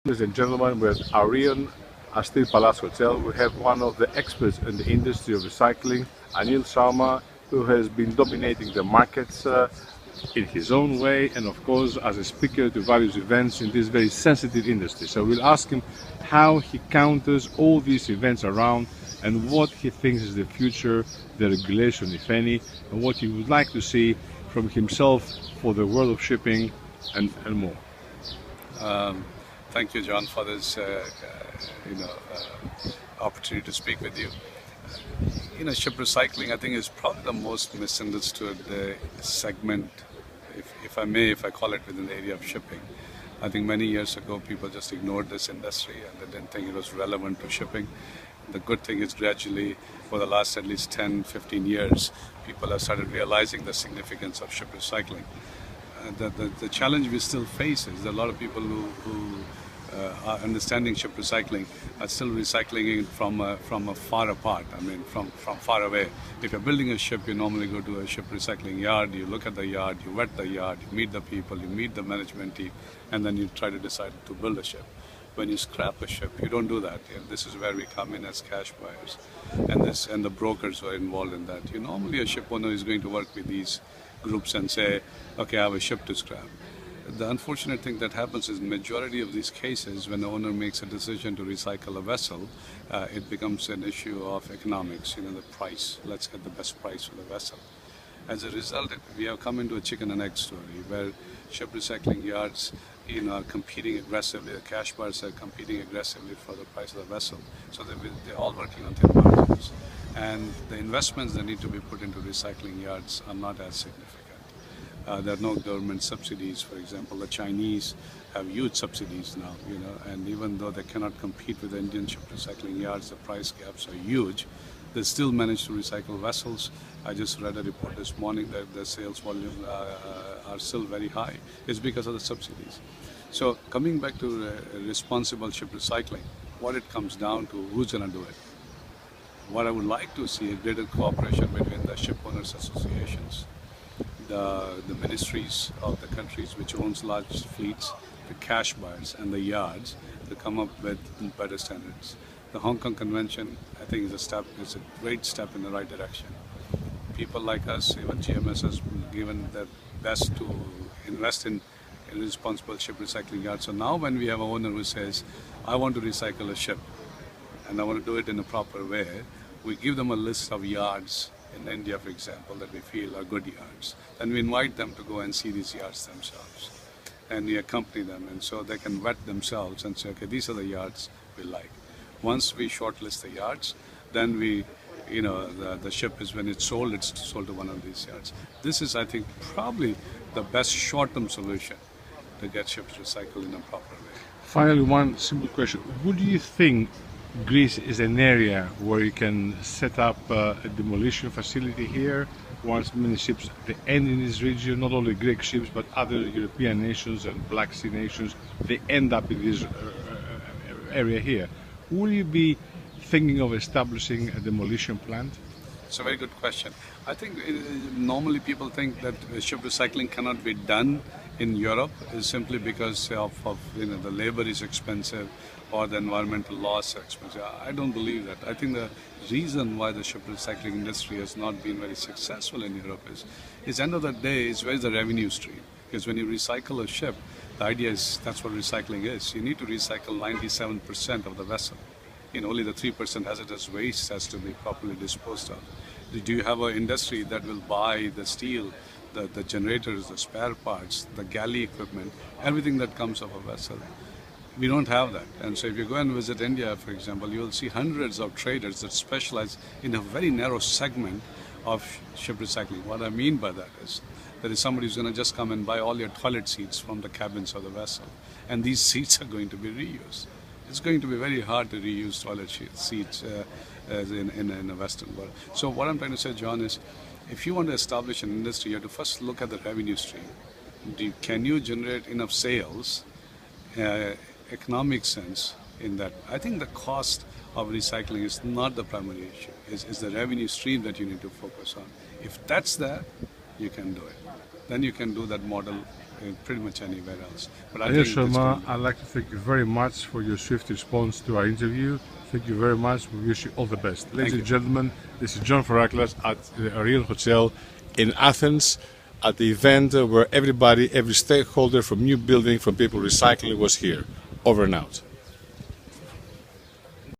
Ladies and gentlemen, we're at Arion Astil Palace Hotel. We have one of the experts in the industry of recycling, Anil Sharma, who has been dominating the markets in his own way, and of course as a speaker to various events in this very sensitive industry. So we'll ask him how he counters all these events around and what he thinks is the future, the regulation if any, and what he would like to see from himself for the world of shipping and more. Thank you, John, for this opportunity to speak with you. Ship recycling, I think, is probably the most misunderstood segment, if I call it, within the area of shipping. I think many years ago people just ignored this industry and they didn't think it was relevant to shipping. The good thing is gradually, for the last at least 10-15 years, people have started realizing the significance of ship recycling. The challenge we still face is that a lot of people who are understanding ship recycling are still recycling it from a far apart. I mean, from far away. If you're building a ship, you normally go to a ship recycling yard, you look at the yard, you vet the yard, you meet the people, you meet the management team, and then you try to decide to build a ship. When you scrap a ship, you don't do that. This is where we come in as cash buyers, and the brokers who are involved in that. Normally a ship owner is going to work with these groups and say, okay, I have a ship to scrap. The unfortunate thing that happens is majority of these cases, when the owner makes a decision to recycle a vessel, it becomes an issue of economics, the price. Let's get the best price for the vessel. As a result, we have come into a chicken and egg story where ship recycling yards are competing aggressively, the cash buyers are competing aggressively for the price of the vessel. So they're all working on their margins. And the investments that need to be put into recycling yards are not as significant. There are no government subsidies, for example. The Chinese have huge subsidies now, and even though they cannot compete with the Indian ship recycling yards, the price gaps are huge. They still manage to recycle vessels. I just read a report this morning that the sales volume are still very high. It's because of the subsidies. So coming back to responsible ship recycling, what it comes down to, who's going to do it? What I would like to see is greater cooperation between the ship owners associations, the ministries of the countries which owns large fleets, the cash buyers and the yards to come up with better standards. The Hong Kong Convention, I think, is a great step in the right direction. People like us, even GMS, has given their best to invest in responsible ship recycling yards. So now when we have an owner who says, I want to recycle a ship and I want to do it in a proper way, we give them a list of yards in India, for example, that we feel are good yards. And we invite them to go and see these yards themselves. And we accompany them, and so they can vet themselves and say, okay, these are the yards we like. Once we shortlist the yards, then we, the ship is, when it's sold to one of these yards. This is, I think, probably the best short-term solution to get ships recycled in a proper way. Finally, one simple question. Would you think Greece is an area where you can set up a demolition facility here once many ships they end in this region, not only Greek ships but other European nations and Black Sea nations, they end up in this area here? Will you be thinking of establishing a demolition plant? It's a very good question. I think normally people think that ship recycling cannot be done in Europe is simply because of the labor is expensive or the environmental laws are expensive. I don't believe that. I think the reason why the ship recycling industry has not been very successful in Europe is end of the day is where's the revenue stream? Because when you recycle a ship, the idea is that's what recycling is. You need to recycle 97% of the vessel. Only the 3% hazardous waste has to be properly disposed of. Do you have an industry that will buy the steel, the generators, the spare parts, the galley equipment, everything that comes off a vessel? We don't have that. And so if you go and visit India, for example, you will see hundreds of traders that specialize in a very narrow segment of ship recycling. What I mean by that is there is somebody who's going to just come and buy all your toilet seats from the cabins of the vessel. And these seats are going to be reused. It's going to be very hard to reuse toilet seats in a Western world. So what I'm trying to say, John, is if you want to establish an industry, you have to first look at the revenue stream. Can you generate enough sales, economic sense in that? I think the cost of recycling is not the primary issue. It's the revenue stream that you need to focus on. If that's there, you can do it. then you can do that model pretty much anywhere else. But I Anil think Sharma, I'd like to thank you very much for your swift response to our interview. Thank you very much. We wish you all the best. Ladies and gentlemen, this is John FARACLAS at the Arion Hotel in Athens at the event where everybody, every stakeholder from new building, from people recycling was here. Over and out.